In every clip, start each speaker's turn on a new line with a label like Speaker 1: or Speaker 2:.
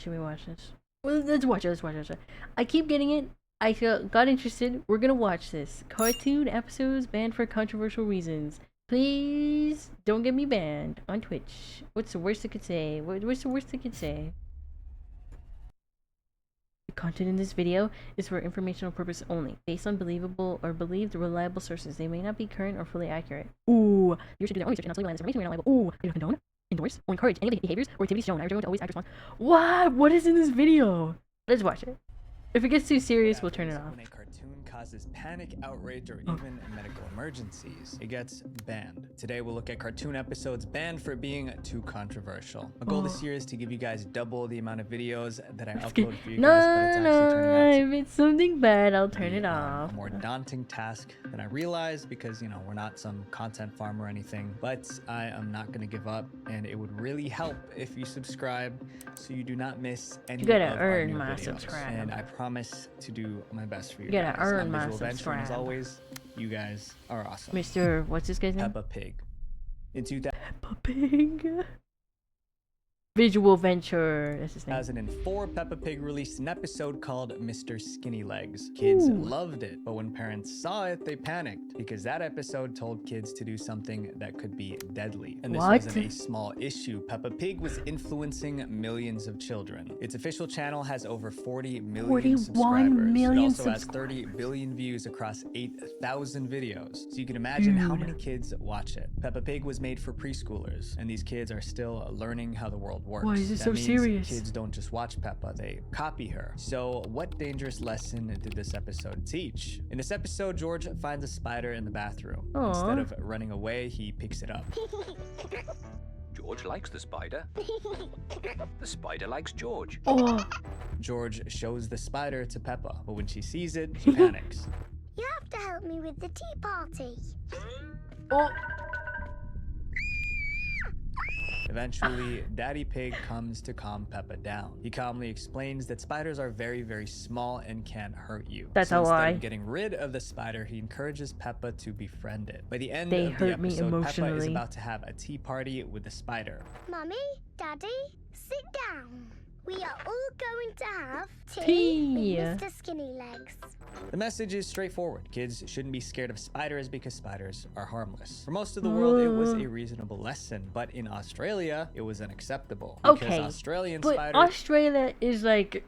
Speaker 1: Should we watch this? Well, let's watch it. I keep getting it. I got interested. We're gonna watch this. Cartoon episodes banned for controversial reasons. Please don't get me banned on Twitch. What's the worst it could say? What's the worst it could say? The content in this video is for informational purpose only, based on believable or believed reliable sources. They may not be current or fully accurate. Ooh, you should do their own research and not solely rely on this information. We're not liable. Ooh, they don't condone, endorse, or encourage any of the behaviors or activities shown. Everyone to always act responsible. What? What is in this video? Let's watch it. If it gets too serious, we'll turn it off.
Speaker 2: When a cartoon causes panic, outrage, or even medical emergencies, it gets banned. Today we'll look at cartoon episodes banned for being too controversial. My goal this year is to give you guys double the amount of videos that I upload for you guys, but it's actually turning out to
Speaker 1: if it's something bad, I'll turn it off.
Speaker 2: a more daunting task than I realized because, you know, we're not some content farm or anything, but I am not going to give up, and it would really help if you subscribe so you do not miss any
Speaker 1: You gotta
Speaker 2: of our
Speaker 1: earn
Speaker 2: new
Speaker 1: my
Speaker 2: videos.
Speaker 1: subscribe.
Speaker 2: And I promise to do my best for you.
Speaker 1: You gotta
Speaker 2: guys.
Speaker 1: earn
Speaker 2: I'm
Speaker 1: my
Speaker 2: Visual Venture, and as
Speaker 1: subscribe.
Speaker 2: always, you guys are awesome.
Speaker 1: Mr. What's this guy's name?
Speaker 2: Peppa Pig. In
Speaker 1: Peppa Pig. Visual Venture. That's his name.
Speaker 2: 2004, Peppa Pig released an episode called Mr. Skinny Legs. Kids loved it, but when parents saw it, they panicked because that episode told kids to do something that could be deadly. And this wasn't a small issue. Peppa Pig was influencing millions of children. Its official channel has over 40 million subscribers.
Speaker 1: million
Speaker 2: It also has 30 billion views across 8,000 videos. So you can imagine how many kids watch it. Peppa Pig was made for preschoolers, and these kids are still learning how the world works.
Speaker 1: Why is it
Speaker 2: That
Speaker 1: so
Speaker 2: means
Speaker 1: serious?
Speaker 2: Kids don't just watch Peppa, they copy her. So what dangerous lesson did this episode teach? In this episode, George finds a spider in the bathroom.
Speaker 1: Aww.
Speaker 2: Instead of running away, he picks it up.
Speaker 3: George likes the spider. The spider likes George.
Speaker 1: Oh,
Speaker 2: George shows the spider to Peppa, but when she sees it, she panics.
Speaker 4: You have to help me with the tea party.
Speaker 1: oh.
Speaker 2: Eventually, Daddy Pig comes to calm Peppa down. He calmly explains that spiders are very, very small and can't hurt you.
Speaker 1: That's a
Speaker 2: instead
Speaker 1: lie.
Speaker 2: of getting rid of the spider, he encourages Peppa to befriend it. By the end
Speaker 1: They
Speaker 2: of the
Speaker 1: hurt me
Speaker 2: episode, Peppa is
Speaker 1: emotionally.
Speaker 2: about to have a tea party with the spider.
Speaker 4: Mummy, Daddy, sit down. We are all going to have tea,
Speaker 1: Tea.
Speaker 4: with Mr. Skinny Legs.
Speaker 2: The message is straightforward. Kids shouldn't be scared of spiders because spiders are harmless. For most of the world, it was a reasonable lesson, but in Australia, it was unacceptable. Because
Speaker 1: Okay,
Speaker 2: Australian
Speaker 1: but
Speaker 2: spiders...
Speaker 1: Australia is like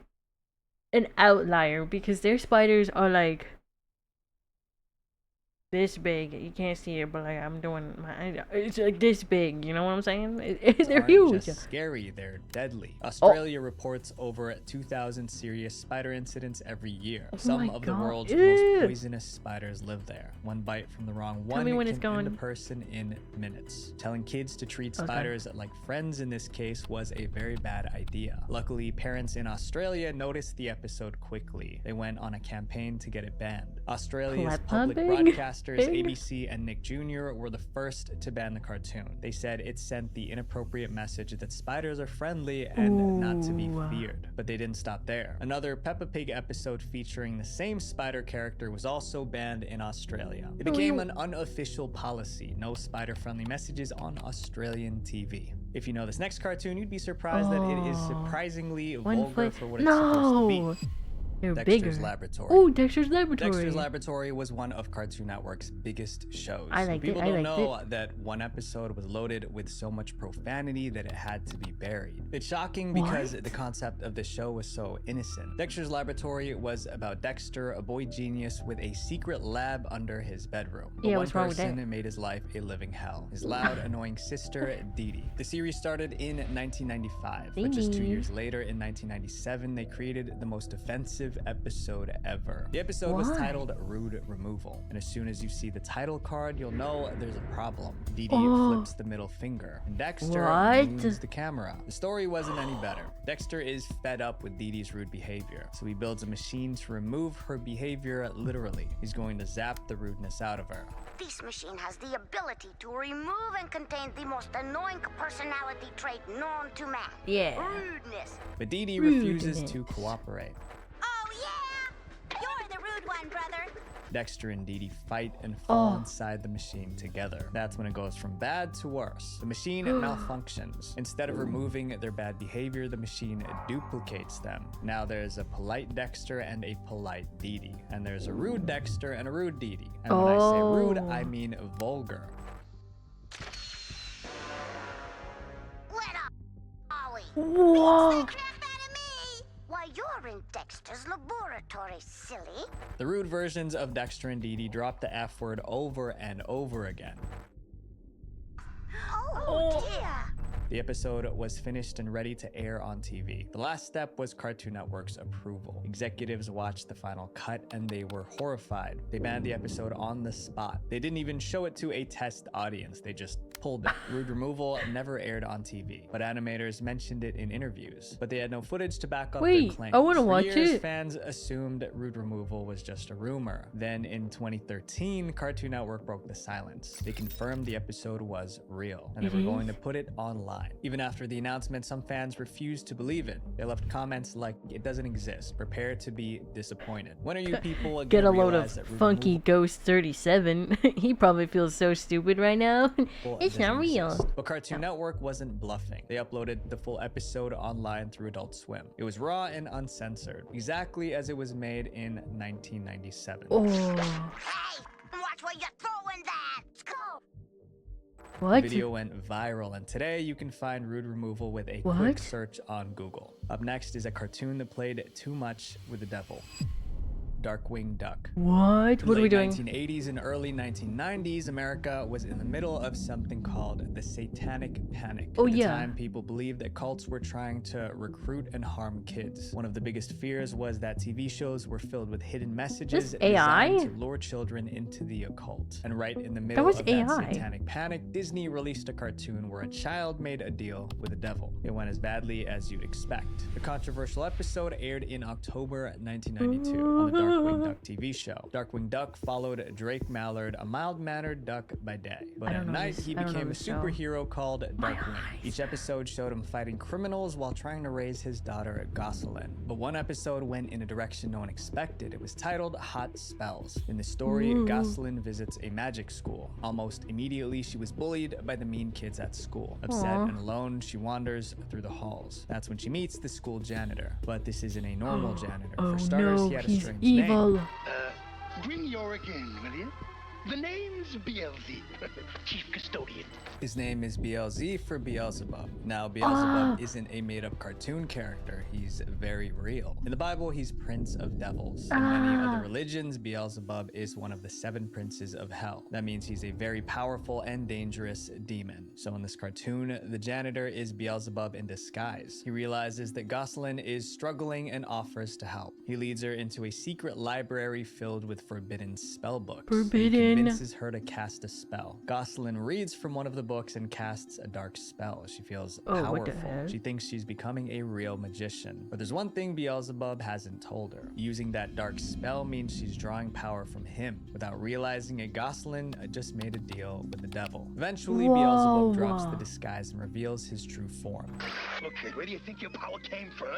Speaker 1: an outlier because their spiders are like this big. You can't see it, but like I'm doing my, it's like this big. You know what I'm saying? They're
Speaker 2: aren't
Speaker 1: huge.
Speaker 2: just scary, they're deadly. Australia reports over 2,000 serious spider incidents every year. Some
Speaker 1: my
Speaker 2: of the
Speaker 1: God.
Speaker 2: world's
Speaker 1: Ew.
Speaker 2: most poisonous spiders live there. One bite from the wrong one
Speaker 1: me when
Speaker 2: can
Speaker 1: it's
Speaker 2: end
Speaker 1: going.
Speaker 2: a person in minutes. Telling kids to treat spiders like friends in this case was a very bad idea. Luckily, parents in Australia noticed the episode quickly. They went on a campaign to get it banned. Australia's
Speaker 1: Peppa
Speaker 2: public
Speaker 1: Pig?
Speaker 2: broadcasters,
Speaker 1: Pig?
Speaker 2: ABC and Nick Jr. were the first to ban the cartoon. They said it sent the inappropriate message that spiders are friendly and not to be
Speaker 1: Ooh.
Speaker 2: feared. But they didn't stop there. Another Peppa Pig episode featuring the same spider character was also banned in Australia. It became an unofficial policy. No spider-friendly messages on Australian TV. If you know this next cartoon, you'd be surprised that it is surprisingly vulgar for what it's supposed to be.
Speaker 1: They're
Speaker 2: Dexter's
Speaker 1: bigger.
Speaker 2: Laboratory.
Speaker 1: Oh, Dexter's Laboratory.
Speaker 2: Dexter's Laboratory was one of Cartoon Network's biggest shows.
Speaker 1: I liked
Speaker 2: People
Speaker 1: it, I
Speaker 2: don't
Speaker 1: liked
Speaker 2: know that one episode was loaded with so much profanity that it had to be buried. It's shocking because the concept of the show was so innocent. Dexter's Laboratory was about Dexter, a boy genius with a secret lab under his bedroom. But
Speaker 1: Yeah,
Speaker 2: one
Speaker 1: what's wrong with that?
Speaker 2: person made his life a living hell. His loud, annoying sister, Dee Dee. The series started in 1995, but just 2
Speaker 1: Dee Dee.
Speaker 2: years later, in 1997, they created the most offensive episode ever. The episode was
Speaker 1: Why?
Speaker 2: titled Rude Removal, and as soon as you see the title card, you'll know there's a problem. Dee Dee
Speaker 1: Oh.
Speaker 2: flips the middle finger, and Dexter
Speaker 1: What?
Speaker 2: moves the camera. The story wasn't any better. Dexter is fed up with Dee Dee's rude behavior, so he builds a machine to remove her behavior literally. He's going to zap the rudeness out of her.
Speaker 4: This machine has the ability to remove and contain the most annoying personality trait known to man.
Speaker 1: Yeah.
Speaker 4: Rudeness.
Speaker 2: But Dee Dee refuses
Speaker 1: Rudeness.
Speaker 2: to cooperate.
Speaker 4: Oh, yeah! You're the rude one, brother.
Speaker 2: Dexter and Dee Dee fight and fall inside the machine together. That's when it goes from bad to worse. The machine malfunctions. Instead of removing their bad behavior, the machine duplicates them. Now there's a polite Dexter and a polite Dee Dee. And there's a rude Dexter and a rude Dee Dee. And when I say rude, I mean vulgar.
Speaker 4: Let up, Ollie.
Speaker 1: Whoa.
Speaker 4: Crap out of me. Why, you're in Dexter's laboratory, silly.
Speaker 2: The rude versions of Dexter and Dee Dee drop the F word over and over again.
Speaker 4: Oh dear.
Speaker 2: The episode was finished and ready to air on TV. The last step was Cartoon Network's approval. Executives watched the final cut and they were horrified. They banned the episode on the spot. They didn't even show it to a test audience. They just pulled it. Rude removal never aired on TV, but animators mentioned it in interviews. But they had no footage to back up their claims.
Speaker 1: I want to watch
Speaker 2: For years,
Speaker 1: it.
Speaker 2: fans assumed rude removal was just a rumor. Then in 2013, Cartoon Network broke the silence. They confirmed the episode was real and they were going to put it online. Even after the announcement, some fans refused to believe it. They left comments like, "It doesn't exist. Prepare to be disappointed." When are you people
Speaker 1: Get a
Speaker 2: gonna
Speaker 1: load of
Speaker 2: realize that rude
Speaker 1: Funky
Speaker 2: removal
Speaker 1: Ghost 37. He probably feels so stupid right now. It's not
Speaker 2: doesn't
Speaker 1: real.
Speaker 2: exist? But Cartoon Network wasn't bluffing. They uploaded the full episode online through Adult Swim. It was raw and uncensored, exactly as it was made in 1997.
Speaker 1: Oh.
Speaker 4: Hey, watch where you're throwing that. Let's go.
Speaker 2: The
Speaker 1: What?
Speaker 2: video went viral, and today you can find rude removal with a
Speaker 1: What?
Speaker 2: quick search on Google. Up next is a cartoon that played too much with the devil. Darkwing Duck.
Speaker 1: What?
Speaker 2: In
Speaker 1: What are we
Speaker 2: late
Speaker 1: doing?
Speaker 2: 1980s and early 1990s, America was in the middle of something called the Satanic Panic.
Speaker 1: Oh,
Speaker 2: At the
Speaker 1: yeah.
Speaker 2: time, people believed that cults were trying to recruit and harm kids. One of the biggest fears was that TV shows were filled with hidden messages
Speaker 1: This AI?
Speaker 2: designed to lure children into the occult. And right in the middle
Speaker 1: was
Speaker 2: of that
Speaker 1: AI.
Speaker 2: Satanic Panic, Disney released a cartoon where a child made a deal with the devil. It went as badly as you'd expect. The controversial episode aired in October 1992 on the Darkwing Duck TV show. Darkwing Duck followed Drake Mallard, a mild-mannered duck by day. But
Speaker 1: I
Speaker 2: at
Speaker 1: don't know
Speaker 2: night,
Speaker 1: this-
Speaker 2: he
Speaker 1: I don't know
Speaker 2: became a
Speaker 1: this show.
Speaker 2: superhero called Darkwing.
Speaker 1: eyes.
Speaker 2: Each episode showed him fighting criminals while trying to raise his daughter, Gosselin. But one episode went in a direction no one expected. It was titled Hot Spells. In the story, Gosselin visits a magic school. Almost immediately, she was bullied by the mean kids at school. Upset
Speaker 1: Aw.
Speaker 2: and alone, she wanders through the halls. That's when she meets the school janitor. But this isn't a normal janitor.
Speaker 1: Oh
Speaker 2: For starters,
Speaker 1: no,
Speaker 2: he had a
Speaker 1: he's
Speaker 2: strange
Speaker 1: evil.
Speaker 2: name.
Speaker 5: Bring Yorick in, will you? The name's Beelzebub, Chief Custodian.
Speaker 2: His name is BLZ for Beelzebub. Now, Beelzebub isn't a made-up cartoon character. He's very real. In the Bible, he's Prince of Devils. In many other religions, Beelzebub is one of the 7 princes of hell. That means he's a very powerful and dangerous demon. So in this cartoon, the janitor is Beelzebub in disguise. He realizes that Gosselin is struggling and offers to help. He leads her into a secret library filled with forbidden spell books.
Speaker 1: Forbidden.
Speaker 2: He convinces her to cast a spell. Gosselin reads from one of the books and casts a dark spell. She feels
Speaker 1: Oh, what the
Speaker 2: powerful.
Speaker 1: heck?
Speaker 2: She thinks she's becoming a real magician. But there's one thing Beelzebub hasn't told her. Using that dark spell means she's drawing power from him. Without realizing it, Gosselin just made a deal with the devil. Eventually, Beelzebub drops the disguise and reveals his true form.
Speaker 5: Look, kid, where do you think your power came from,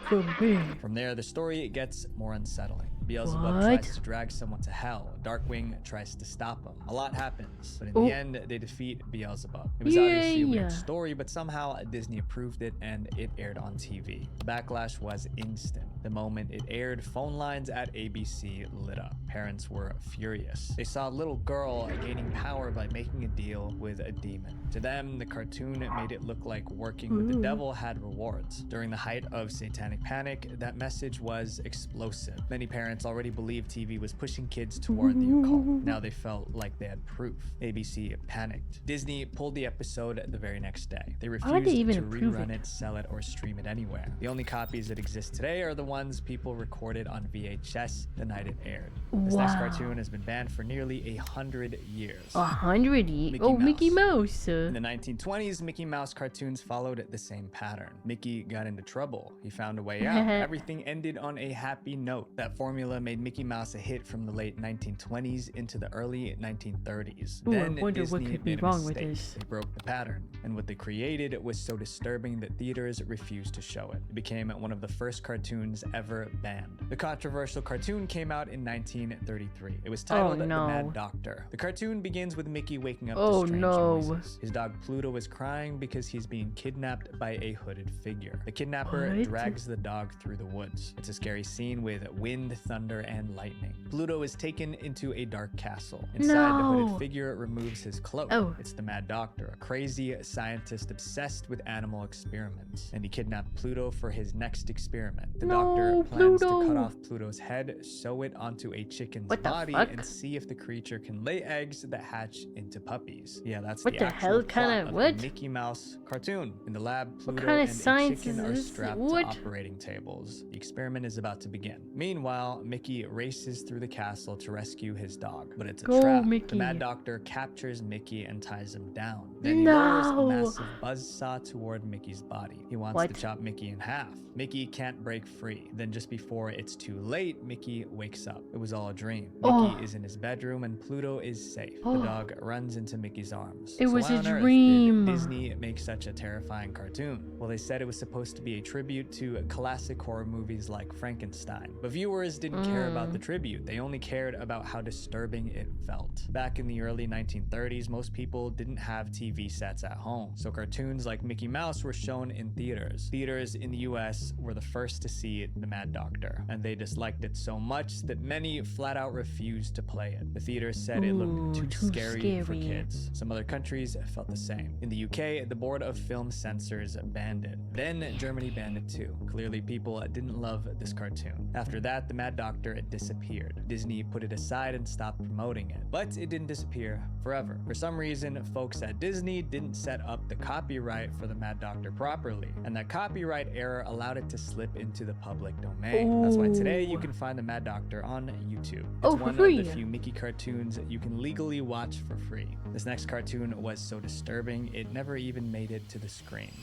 Speaker 1: From me.
Speaker 2: From there, the story gets more unsettling. Beelzebub
Speaker 1: What?
Speaker 2: tries to drag someone to hell. Darkwing tries to stop him. A lot happens, but in the end, they defeat Beelzebub. It was obviously a
Speaker 1: Yeah.
Speaker 2: weird story, but somehow Disney approved it and it aired on TV. The backlash was instant. The moment it aired, phone lines at ABC lit up. Parents were furious. They saw a little girl gaining power by making a deal with a demon. To them, the cartoon made it look like working with the devil had rewards. During the height of Satanic Panic, that message was explosive. Many parents already believed TV was pushing kids toward the occult. Now they felt like they had proof. ABC panicked. Disney pulled the episode the very next day. They
Speaker 1: Why would
Speaker 2: refused
Speaker 1: they even
Speaker 2: to
Speaker 1: approve
Speaker 2: rerun
Speaker 1: it?
Speaker 2: it, sell it, or stream it anywhere. The only copies that exist today are the ones people recorded on VHS the night it aired. This next
Speaker 1: Wow.
Speaker 2: cartoon has been banned for nearly 100 years.
Speaker 1: 100
Speaker 2: Mickey
Speaker 1: Oh, Mickey
Speaker 2: Mouse.
Speaker 1: Mouse.
Speaker 2: In the 1920s, Mickey Mouse cartoons followed the same pattern. Mickey got into trouble. He found a way out. Everything ended on a happy note. That formula formula made Mickey Mouse a hit from the late 1920s into the early 1930s.
Speaker 1: Ooh, I
Speaker 2: Then
Speaker 1: wonder what
Speaker 2: Disney
Speaker 1: could be
Speaker 2: made a
Speaker 1: wrong with
Speaker 2: mistake.
Speaker 1: this.
Speaker 2: They broke the pattern, and what they created was so disturbing that theaters refused to show it. It became one of the first cartoons ever banned. The controversial cartoon came out in 1933. It was titled The Mad Doctor. The cartoon begins with Mickey waking up to strange noises. His dog Pluto is crying because he's being kidnapped by a hooded figure. The kidnapper drags the dog through the woods. It's a scary scene with wind, thunder, and lightning. Pluto is taken into a dark castle. Inside, the hooded figure removes his cloak. It's the Mad Doctor, a crazy scientist obsessed with animal experiments. And he kidnapped Pluto for his next experiment. The doctor plans to cut off Pluto's head, sew it onto a chicken's body, and see if the creature can lay eggs that hatch into puppies. Yeah, that's the actual plot of the Mickey Mouse cartoon. In the lab, Pluto and a chicken are strapped to operating tables. The experiment is about to begin. Meanwhile, Mickey races through the castle to rescue his dog, but it's a trap. The Mad Doctor captures Mickey and ties him down. Then he lowers a massive buzzsaw toward Mickey's body. He wants to chop Mickey in half. Mickey can't break free. Then just before it's too late, Mickey wakes up. It was all a dream. Mickey is in his bedroom and Pluto is safe. The dog runs into Mickey's arms.
Speaker 1: It was a dream.
Speaker 2: Did Disney make such a terrifying cartoon? Well, they said it was supposed to be a tribute to classic horror movies like Frankenstein. But viewers didn't care about the tribute. They only cared about how disturbing it felt. Back in the early 1930s, most people didn't have TV sets at home. So cartoons like Mickey Mouse were shown in theaters. Theaters in the US were the first to see The Mad Doctor, and they disliked it so much that many flat out refused to play it. The theaters said it looked too scary for kids. Some other countries felt the same. In the UK, the Board of Film Censors banned it. Then Germany banned it too. Clearly people didn't love this cartoon. After that, The Mad Doctor disappeared. Disney put it aside and stopped promoting it. But it didn't disappear forever. For some reason, folks at Disney didn't set up the copyright for The Mad Doctor properly, and that copyright error allowed it to slip into the public domain. That's why today you can find The Mad Doctor on YouTube. It's one of the few Mickey cartoons you can legally watch for free. This next cartoon was so disturbing, it never even made it to the screen.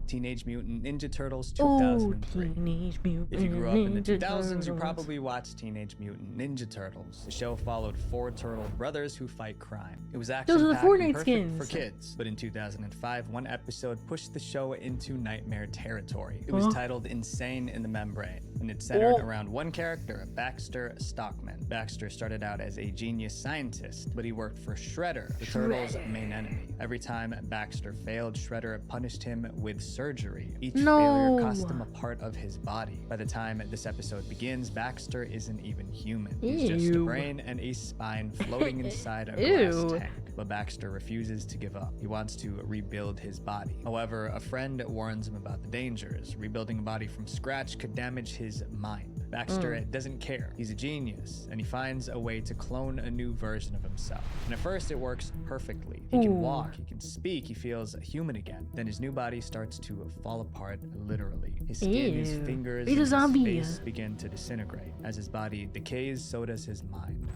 Speaker 2: Teenage Mutant Ninja Turtles 2003. If you grew up in the 2000s, you probably watched Teenage Mutant Ninja Turtles. The show followed four turtle brothers who fight crime. It was action-packed and perfect for kids. But in 2005, one episode pushed the show into nightmare territory. It was titled Insane in the Membrane, and it centered around one character, Baxter Stockman. Baxter started out as a genius scientist, but he worked for Shredder, the Turtles' main enemy. Every time Baxter failed, Shredder punished him with surgery. Each failure cost him a part of his body. By the time this episode begins, Baxter isn't even human. He's just a brain and a spine floating inside a glass tank. But Baxter refuses to give up. He wants to rebuild his body. However, a friend warns him about the dangers. Rebuilding a body from scratch could damage his mind. Baxter doesn't care. He's a genius, and he finds a way to clone a new version of himself. And at first, it works perfectly. He can walk, he can speak, he feels human again. Then his new body starts to fall apart literally. His skin, his fingers, and his face begin to disintegrate. As his body decays, so does his mind.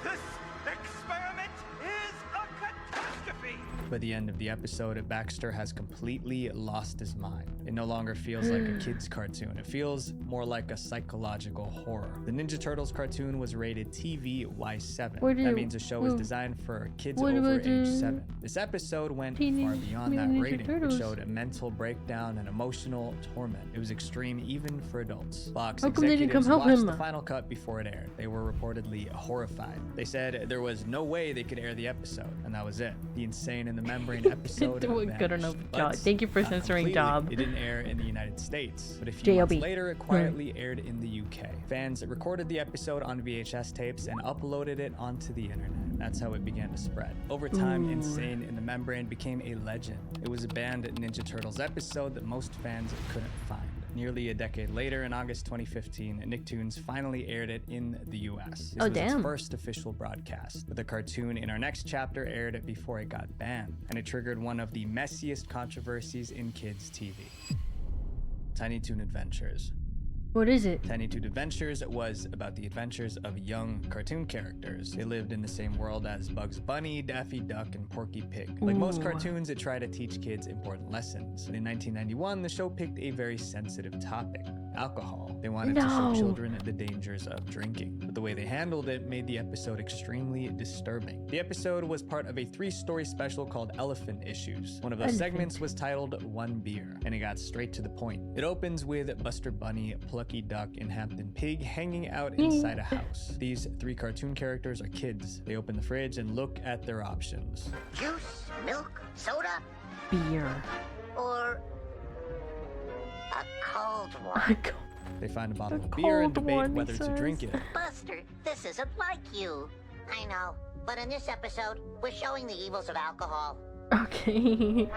Speaker 6: This experiment is a catastrophe!
Speaker 2: By the end of the episode, Baxter has completely lost his mind. It no longer feels like a kid's cartoon. It feels more like a psychological horror. The Ninja Turtles cartoon was rated TV Y7. That means the show is designed for kids over age 7. This episode went far beyond that rating. It showed a mental breakdown and emotional torment. It was extreme even for adults. Fox executives watched the final cut before it aired. They were reportedly horrified. They said there was no way they could air the episode, and that was it. The Insane in the Membrane episode
Speaker 1: good enough job. Thank you for censoring Job.
Speaker 2: It didn't air in the United States, but a few months later it quietly aired in the UK. Fans recorded the episode on VHS tapes and uploaded it onto the internet. That's how it began to spread. Over time, Insane in the Membrane became a legend. It was a banned Ninja Turtles episode that most fans couldn't find. Nearly a decade later, in August 2015, Nicktoons finally aired it in the US. This was its first official broadcast. But the cartoon in our next chapter aired it before it got banned, and it triggered one of the messiest controversies in kids' TV. Tiny Toon Adventures.
Speaker 1: What is it?
Speaker 2: Tiny Toon Adventures was about the adventures of young cartoon characters. They lived in the same world as Bugs Bunny, Daffy Duck, and Porky Pig. Like most cartoons, it tried to teach kids important lessons. But in 1991, the show picked a very sensitive topic. alcohol. They wanted to show children the dangers of drinking, but the way they handled it made the episode extremely disturbing. The episode was part of a 3-story special called Elephant Issues. One of those segments was titled One Beer, and it got straight to the point. It opens with Buster Bunny, Plucky Duck, and Hampton Pig hanging out inside a house. These 3 cartoon characters are kids. They open the fridge and look at their options.
Speaker 4: Juice, milk, soda,
Speaker 1: Beer.
Speaker 4: or a cold one.
Speaker 2: They find a bottle of beer and debate whether to drink it.
Speaker 4: Buster, this isn't like you. I know, but in this episode, we're showing the evils of alcohol.
Speaker 1: Okay.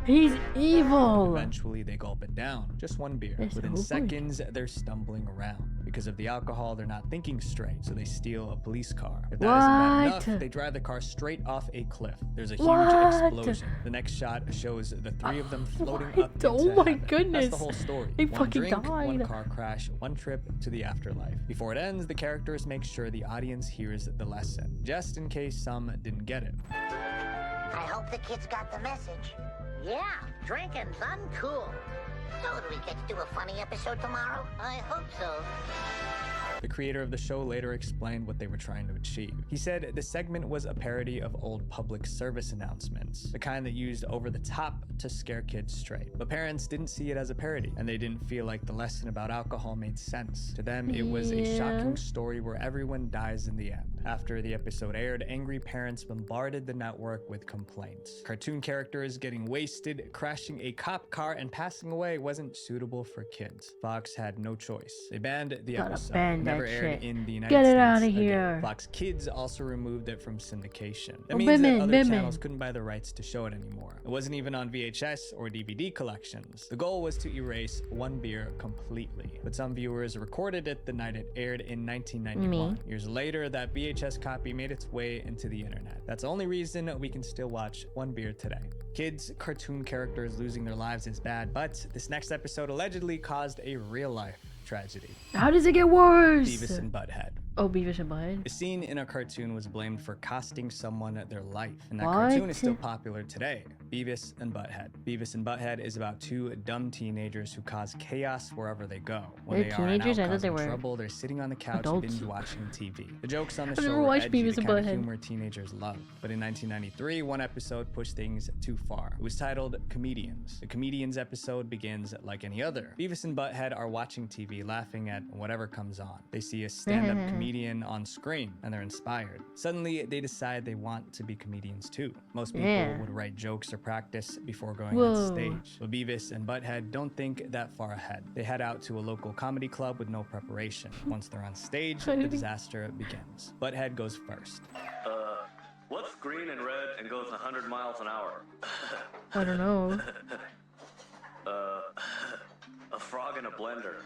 Speaker 1: He's evil.
Speaker 2: Eventually, they gulp it down. Just one beer. Within seconds, they're stumbling around. Because of the alcohol, they're not thinking straight, so they steal a police car. If that isn't bad enough, they drive the car straight off a cliff. There's a huge explosion. The next shot shows the 3 of them floating up into heaven.
Speaker 1: Goodness.
Speaker 2: That's the whole story.
Speaker 1: They
Speaker 2: One
Speaker 1: fucking
Speaker 2: drink,
Speaker 1: died.
Speaker 2: one car crash, one trip to the afterlife. Before it ends, the characters make sure the audience hears the lesson, just in case some didn't get it.
Speaker 4: I hope the kids got the message. Yeah, drinking's uncool. So do we get to do a funny episode tomorrow? I hope so.
Speaker 2: The creator of the show later explained what they were trying to achieve. He said the segment was a parody of old public service announcements, the kind that used over the top to scare kids straight. But parents didn't see it as a parody, and they didn't feel like the lesson about alcohol made sense. To them, it was a shocking story where everyone dies in the end. After the episode aired, angry parents bombarded the network with complaints. Cartoon characters getting wasted, crashing a cop car, and passing away wasn't suitable for kids. Fox had no choice. They banned the episode. Never aired in the United States.
Speaker 1: Get it out of here.
Speaker 2: Fox Kids also removed it from syndication. That means that other channels couldn't buy the rights to show it anymore. It wasn't even on VHS or DVD collections. The goal was to erase One Beer completely, but some viewers recorded it the night it aired in 1991. Years later, that VHS copy made its way into the internet. That's the only reason we can still watch One Beer today. Kids' cartoon characters losing their lives is bad, but this next episode allegedly caused a real-life tragedy.
Speaker 1: How does it get worse?
Speaker 2: Beavis and Butthead.
Speaker 1: Oh, Beavis and Butthead.
Speaker 2: A scene in a cartoon was blamed for costing someone their life, and that cartoon is still popular today. Beavis and Butthead. Beavis and Butthead is about 2 dumb teenagers who cause chaos wherever they go. When they are out causing trouble, they're sitting on the couch binge watching TV. The jokes on the show were edgy, the kind of humor teenagers love. But in 1993, one episode pushed things too far. It was titled Comedians. The Comedians episode begins like any other. Beavis and Butthead are watching TV, laughing at whatever comes on. They see a stand-up comedian on screen, and they're inspired. Suddenly, they decide they want to be comedians too. Most people would write jokes or practice before going on stage. But Beavis and Butthead don't think that far ahead. They head out to a local comedy club with no preparation. Once they're on stage, the disaster begins. Butthead goes first.
Speaker 7: What's green and red and goes 100 miles an hour?
Speaker 1: I don't know.
Speaker 7: A frog in a blender.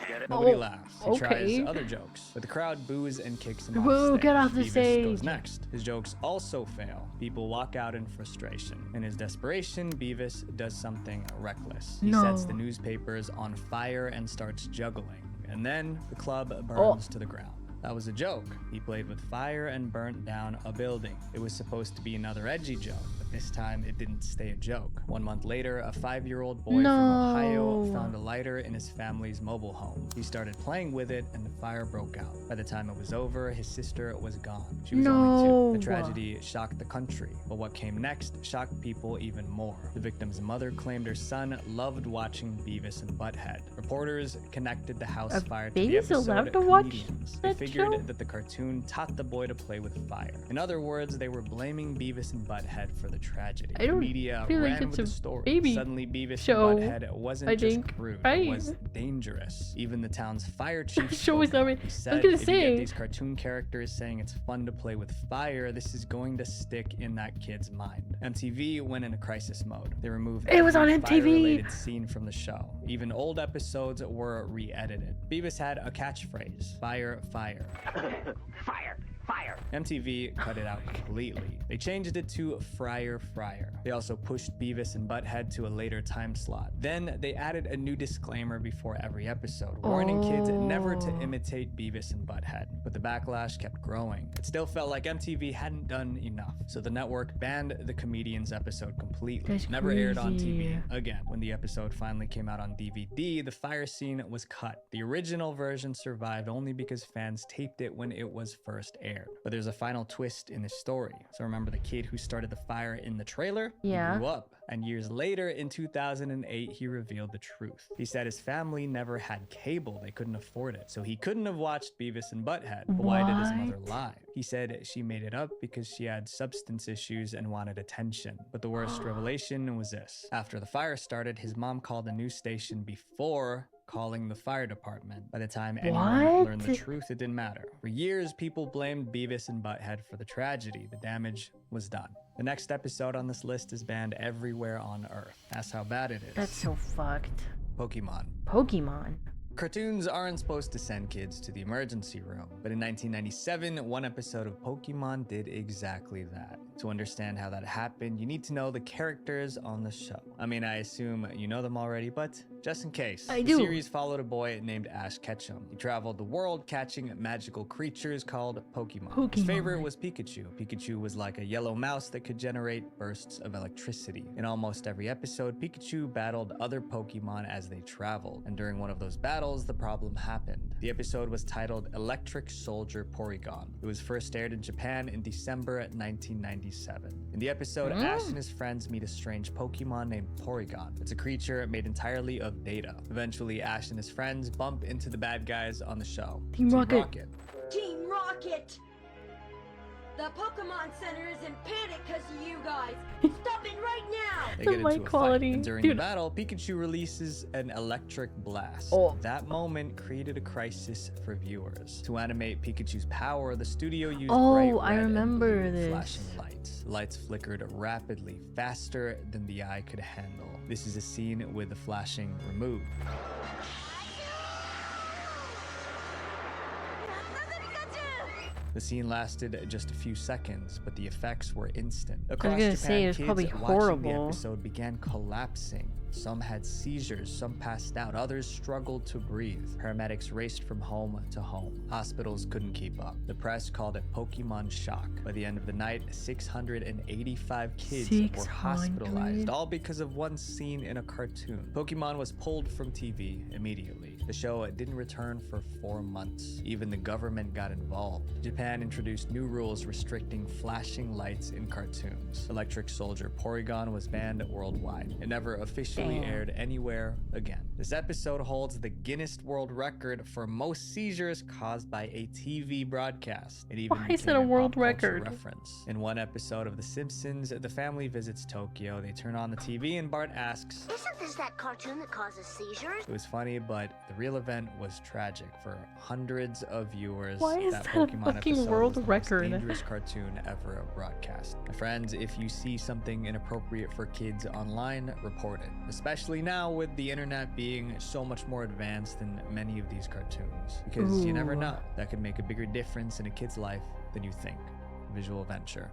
Speaker 7: Get it?
Speaker 2: Nobody laughs. He tries other jokes, but the crowd boos and kicks him off stage.
Speaker 1: Get off the
Speaker 2: Beavis
Speaker 1: stage.
Speaker 2: goes next. His jokes also fail. People walk out in frustration. In his desperation, Beavis does something reckless. He sets the newspapers on fire and starts juggling. And then the club burns to the ground. That was a joke. He played with fire and burnt down a building. It was supposed to be another edgy joke, but this time it didn't stay a joke. 1 month later, a 5-year-old boy from Ohio found a lighter in his family's mobile home. He started playing with it and the fire broke out. By the time it was over, his sister was gone. She was only 2. The tragedy shocked the country, but what came next shocked people even more. The victim's mother claimed her son loved watching Beavis and Butthead. Reporters connected the house fire to the episode
Speaker 1: allowed to watch
Speaker 2: Comedians. They figured that the cartoon taught the boy to play with fire. In other words, they were blaming Beavis and Butthead for the tragedy. The media ran with the story. Suddenly, Beavis and Butthead wasn't just crude, it was dangerous. Even the town's fire chief spoke up. He said, if you get these cartoon characters saying it's fun to play with fire, this is going to stick in that kid's mind. MTV went into crisis mode. They removed every fire-related scene from the show. Even old episodes were re-edited. Beavis had a catchphrase, fire, fire.
Speaker 8: Fire,
Speaker 4: fire.
Speaker 2: MTV cut it out completely. They changed it to Fryer. They also pushed Beavis and Butthead to a later time slot. Then they added a new disclaimer before every episode, warning kids never to imitate Beavis and Butthead. But the backlash kept growing. It still felt like MTV hadn't done enough, so the network banned the comedians episode completely.
Speaker 1: That's
Speaker 2: Never aired on
Speaker 1: crazy.
Speaker 2: TV again. When the episode finally came out on DVD, the fire scene was cut. The original version survived only because fans taped it when it was first aired. But there's a final twist in the story. So remember the kid who started the fire in the trailer?
Speaker 1: Yeah.
Speaker 2: He grew up, and years later in 2008 he revealed the truth. He said his family never had cable, they couldn't afford it, so he couldn't have watched Beavis and Butthead. But why did his mother lie? He said she made it up because she had substance issues and wanted attention. But the worst revelation was this: after the fire started, his mom called a news station before calling the fire department. By the time anyone learned the truth, it didn't matter. For years, people blamed Beavis and Butthead for the tragedy. The damage was done. The next episode on this list is banned everywhere on Earth. That's how bad it is.
Speaker 1: That's so fucked.
Speaker 2: Pokemon.
Speaker 1: Pokemon.
Speaker 2: Cartoons aren't supposed to send kids to the emergency room, but in 1997, one episode of Pokemon did exactly that. To understand how that happened, you need to know the characters on the show. I mean, I assume you know them already, but just in case.
Speaker 1: I
Speaker 2: the
Speaker 1: do.
Speaker 2: series followed a boy named Ash Ketchum. He traveled the world catching magical creatures called Pokemon. His favorite was Pikachu. Pikachu was like a yellow mouse that could generate bursts of electricity. In almost every episode, Pikachu battled other Pokemon as they traveled, and during one of those battles, the problem happened. The episode was titled Electric Soldier Porygon. It was first aired in Japan in December 1997. In the episode, Ash and his friends meet a strange Pokemon named Porygon. It's a creature made entirely of data. Eventually, Ash and his friends bump into the bad guys on the show.
Speaker 1: Team Rocket.
Speaker 8: Team Rocket! The Pokemon Center is in panic because of you guys. Stop it right now!
Speaker 2: They
Speaker 1: The
Speaker 2: get into
Speaker 1: mic
Speaker 2: a
Speaker 1: quality.
Speaker 2: fight, and during
Speaker 1: Dude.
Speaker 2: the battle, Pikachu releases an electric blast. That moment created a crisis for viewers. To animate Pikachu's power, the studio used bright
Speaker 1: I
Speaker 2: red and
Speaker 1: remember
Speaker 2: blue
Speaker 1: this.
Speaker 2: flashing lights. Lights flickered rapidly, faster than the eye could handle. This is a scene with the flashing removed. The scene lasted just a few seconds, but the effects were instant. Across
Speaker 1: gonna
Speaker 2: Japan,
Speaker 1: say, it was
Speaker 2: kids
Speaker 1: probably
Speaker 2: watching
Speaker 1: horrible.
Speaker 2: the episode began collapsing. Some had seizures, some passed out, others struggled to breathe. Paramedics raced from home to home. Hospitals couldn't keep up. The press called it Pokemon shock. By the end of the night, 685 kids were hospitalized, all because of one scene in a cartoon. Pokemon was pulled from TV immediately. The show didn't return for 4 months. Even the government got involved. Japan introduced new rules restricting flashing lights in cartoons. Electric Soldier Porygon was banned worldwide. It never officially aired anywhere again. This episode holds the Guinness World Record for most seizures caused by a TV broadcast. It even
Speaker 1: Why is
Speaker 2: became
Speaker 1: it a
Speaker 2: a
Speaker 1: world
Speaker 2: pop culture
Speaker 1: record?
Speaker 2: reference. In one episode of The Simpsons, the family visits Tokyo. They turn on the TV and Bart asks,
Speaker 4: Isn't this that cartoon that causes seizures?
Speaker 2: it was funny, but the real event was tragic. For hundreds of viewers,
Speaker 1: Why is
Speaker 2: that
Speaker 1: that a
Speaker 2: Pokemon
Speaker 1: fucking
Speaker 2: episode
Speaker 1: world
Speaker 2: was the
Speaker 1: record?
Speaker 2: most dangerous cartoon ever broadcast. My friends, if you see something inappropriate for kids online, report it. Especially now with the internet being so much more advanced than many of these cartoons. Because you never know, that could make a bigger difference in a kid's life than you think. Visual Venture.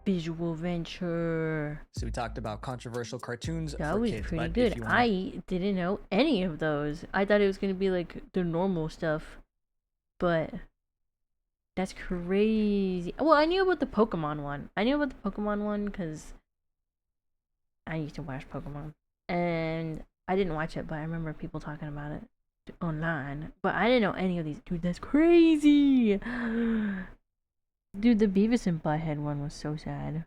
Speaker 1: Visual Venture.
Speaker 2: So we talked about controversial cartoons
Speaker 1: That
Speaker 2: for
Speaker 1: was
Speaker 2: kids,
Speaker 1: pretty
Speaker 2: but
Speaker 1: good.
Speaker 2: if you wanna-
Speaker 1: I didn't know any of those. I thought it was gonna be like the normal stuff, but that's crazy. Well, I knew about the Pokemon one. I knew about the Pokemon one because I used to watch Pokemon, and I didn't watch it, but I remember people talking about it online. But I didn't know any of these. Dude, that's crazy. Dude, the Beavis and Butthead one was so sad.